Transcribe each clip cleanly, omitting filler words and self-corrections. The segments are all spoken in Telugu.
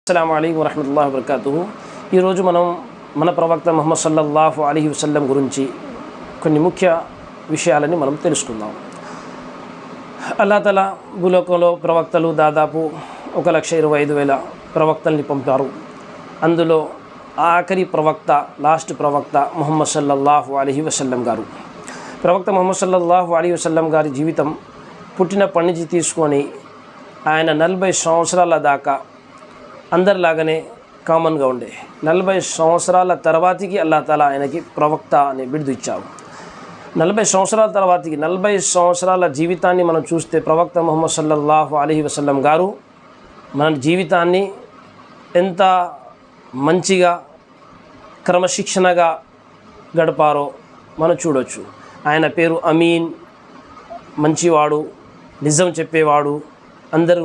అస్సలాము అలైకుం వరహ్మతుల్లాహి వబరకాతుహు. ఈరోజు మనం మన ప్రవక్త ముహమ్మద్ సల్లల్లాహు అలైహి వసల్లం గురించి కొన్ని ముఖ్య విషయాలని మనం తెలుసుకుందాం. అల్లాహ్ తఆలా భూలోకంలో ప్రవక్తలు దాదాపు 1,25,000 ప్రవక్తల్ని పంపారు. అందులో ఆఖరి ప్రవక్త, లాస్ట్ ప్రవక్త ముహమ్మద్ సల్లల్లాహు అలైహి వసల్లం గారు. ప్రవక్త ముహమ్మద్ సల్లల్లాహు అలైహి వసల్లం గారి జీవితం పుట్టినప్పటి నుంచి తీసుకొని ఆయన 40 సంవత్సరాల దాకా అందరిలాగానే కామన్గా ఉండే. 40 సంవత్సరాల తర్వాతికి అల్లాహ్ తఆలా ఆయనకి ప్రవక్త అనే బిరుదు ఇచ్చారు. 40 సంవత్సరాల తర్వాతికి 40 సంవత్సరాల జీవితాన్ని మనం చూస్తే ప్రవక్త ముహమ్మద్ సల్లల్లాహు అలైహి వసల్లం గారు మన జీవితాన్ని ఎంత మంచిగా క్రమశిక్షణగా గడిపారో మనం చూడవచ్చు. ఆయన పేరు అమీన్, మంచివాడు, నిజం చెప్పేవాడు, అందరూ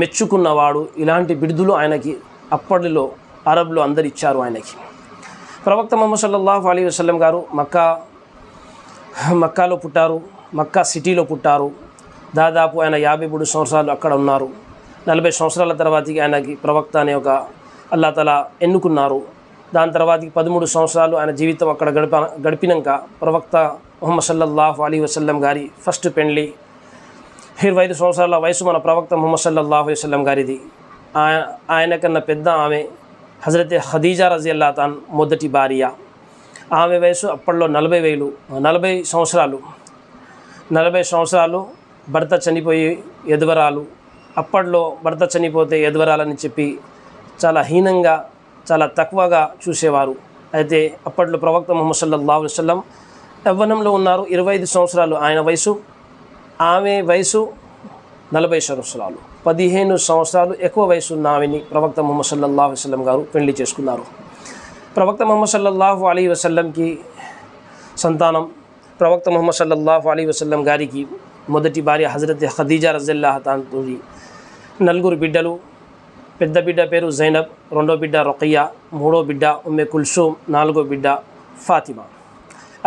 మెచ్చుకున్నవాడు. ఇలాంటి బిరుదులు ఆయనకి అప్పటిలో అరబ్లో అందరు ఇచ్చారు ఆయనకి. ప్రవక్త ముహమ్మద్ సల్లల్లాహు అలైహి వసల్లం గారు మక్కాలో పుట్టారు, మక్కా సిటీలో పుట్టారు. దాదాపు ఆయన 53 సంవత్సరాలు అక్కడ ఉన్నారు. 40 సంవత్సరాల తర్వాతకి ఆయనకి ప్రవక్త అనే ఒక అల్లాహ్ తఆలా ఎన్నుకున్నారు. దాని తర్వాతకి 13 సంవత్సరాలు ఆయన జీవితం అక్కడ గడిపినాక ప్రవక్త ముహమ్మద్ సల్లల్లాహు అలైహి వసల్లం గారి ఫస్ట్ పెండ్లి. 25 సంవత్సరాల వయసు మన ప్రవక్త ముహమ్మద్ సల్లల్లాహు అలైహి వసల్లం గారిది. ఆయన కన్నా పెద్ద ఆమె హజరత్ ఖదీజా రజియల్లాహు అన్హా మొదటి భార్య. ఆమె వయసు అప్పట్లో 40 సంవత్సరాలు. 40 సంవత్సరాలు భర్త చనిపోయి ఎదువరాలు. అప్పట్లో భర్త చనిపోతే ఎదువరాలని చెప్పి చాలా హీనంగా, చాలా తక్కువగా చూసేవారు. అయితే అప్పట్లో ప్రవక్త ముహమ్మద్ సల్లల్లాహు అలైహి వసల్లం యవ్వనంలో ఉన్నారు. 25 సంవత్సరాలు ఆయన వయసు, ఆమె వయసు 40 సంవత్సరాలు. 15 సంవత్సరాలు ఎక్కువ వయసు ఉన్న ఆమెని ప్రవక్త ముహమ్మద్ సల్లల్లాహు అలైహి వసల్లం గారు పెళ్లి చేసుకున్నారు. ప్రవక్త ముహమ్మద్ సల్లల్లాహు అలైహి వసల్లంకి సంతానం. ప్రవక్త ముహమ్మద్ సల్లల్లాహు అలైహి వసల్లం గారికి మొదటి భార్య హజరత్ ఖదీజా రజియల్లాహు అన్హా 4 బిడ్డలు. పెద్ద బిడ్డ పేరు జైనబ్, రెండో బిడ్డ రుకయ్య, మూడో బిడ్డ ఉమ్మె కుల్సూమ్, నాలుగో బిడ్డ ఫాతిమా.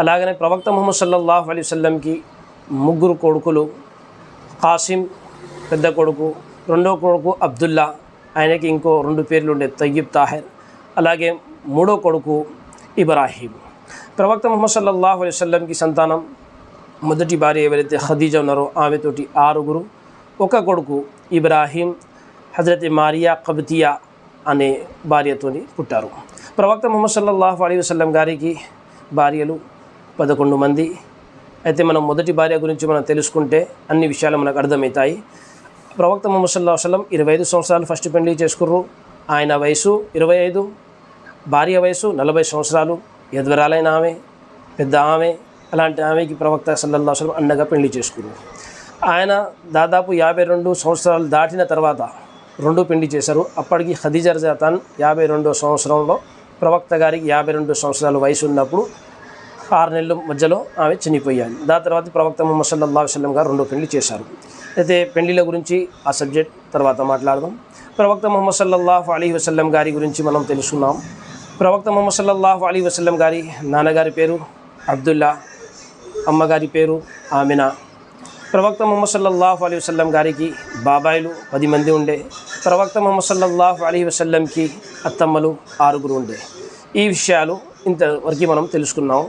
అలాగనే ప్రవక్త ముహమ్మద్ సల్లల్లాహు అలైహి వసల్లంకి 3 కొడుకులు. కాసిం పెద్ద కొడుకు, రెండో కొడుకు అబ్దుల్లా, ఆయనకి ఇంకో 2 పేర్లు ఉండే, తయ్యిబ్, తాహిర్. అలాగే మూడో కొడుకు ఇబ్రాహీం. ప్రవక్త ముహమ్మద్ సల్లల్లాహు అలైహి వసల్లంకి సంతానం మొదటి భార్య ఎవరైతే ఖదీజా ఉన్నారో ఆమెతోటి 6. ఒక కొడుకు ఇబ్రాహీం హజరత్ మారియా కబ్తియా అనే భార్యతోని పుట్టారు. ప్రవక్త ముహమ్మద్ సల్లల్లాహు అలైహి వసల్లం గారికి భార్యలు 11 మంది. అయితే మనం మొదటి భార్య గురించి మనం తెలుసుకుంటే అన్ని విషయాలు మనకు అర్థమవుతాయి. ప్రవక్త ముహమ్మద్ సల్లల్లాహు అలైహి వసల్లం 25 సంవత్సరాలు ఫస్ట్ పెళ్లి చేసుకుర్రు. ఆయన వయసు 25, భార్య వయసు 40 సంవత్సరాలు. ఎదువరాలైన ఆమె, పెద్ద ఆమె. అలాంటి ఆమెకి ప్రవక్త సల్లల్లాహు అలైహి వసల్లం అన్నగా పెళ్లి చేసుకున్నారు. ఆయన దాదాపు 52 సంవత్సరాలు దాటిన తర్వాత 2 పెళ్లి చేశారు. అప్పటికి ఖదీజా రజియల్లాహు అన్హా 52వ సంవత్సరంలో, ప్రవక్త గారికి 52 సంవత్సరాల వయసు ఉన్నప్పుడు 6 నెలల మధ్యలో ఆమె చనిపోయారు. దాని తర్వాత ప్రవక్త ముహమ్మద్ సల్లల్లాహు అలైహి వసల్లం గారు 2 పెళ్లి చేశారు. అయితే పెళ్లిళ్ళ గురించి ఆ సబ్జెక్ట్ తర్వాత మాట్లాడదాం. ప్రవక్త ముహమ్మద్ సల్లల్లాహు అలైహి వసల్లం గారి గురించి మనం తెలుసుకున్నాం. ప్రవక్త ముహమ్మద్ సల్లల్లాహు అలైహి వసల్లం గారి నాన్నగారి పేరు అబ్దుల్లా, అమ్మగారి పేరు ఆమినా. ప్రవక్త ముహమ్మద్ సల్లల్లాహు అలైహి వసల్లం గారికి బాబాయిలు 10 మంది ఉండే. ప్రవక్త ముహమ్మద్ సల్లల్లాహు అలైహి వసల్లంకి అత్తమ్మలు 6 ఉండే. ఈ విషయాలు ఇంతవరకు మనం తెలుసుకున్నాం.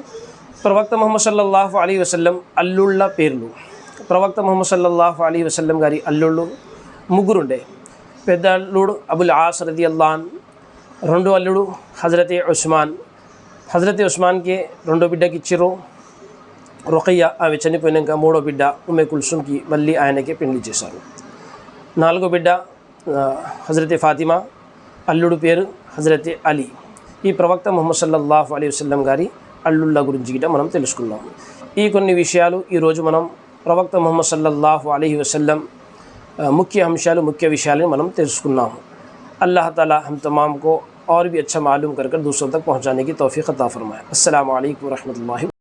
ప్రవక్త ముహమ్మద్ సల్లల్లాహు అలైహి వసల్లం అల్లుళ్ళ పేర్లు. ప్రవక్త ముహమ్మద్ సల్లల్లాహు అలైహి వసల్లం గారి అల్లుళ్ళు 3 ఉండే. పెద్ద అల్లుడు అబుల్ ఆస్ రదియల్లాహు అన్హు, రెండో అల్లుడు హజరత్ ఉస్మాన్. హజరత్ ఉస్మాన్కి 2వ బిడ్డకి ఇచ్చిర్రు రుకయ్య. ఆమె చనిపోయినాక 3వ బిడ్డ ఉమ్మె కుల్సూమ్కి మళ్ళీ ఆయనకే పెళ్లి చేశారు. 4వ బిడ్డ హజరత్ ఫాతిమా, అల్లుడు పేరు హజరత్ అలీ. ఈ ప్రవక్త ముహమ్మద్ సల్లల్లాహు అలైహి వసల్లం గారి అల్లుళ్ళ గురించి గిట మనం తెలుసుకున్నాం. ఈ కొన్ని విషయాలు ఈరోజు మనం ప్రవక్త ముహమ్మద్ సల్లల్లాహు అలైహి వసల్లం ముఖ్య అంశాలు, ముఖ్య విషయాలను మనం తెలుసుకున్నాము. अल्लाह ताला हम तमाम को और भी अच्छा मालूम कर दूसरों तक पहुँचाने की तौफीक अता फरमाए। अस्सलामु अलैकुम व रहमतुल्लाहि।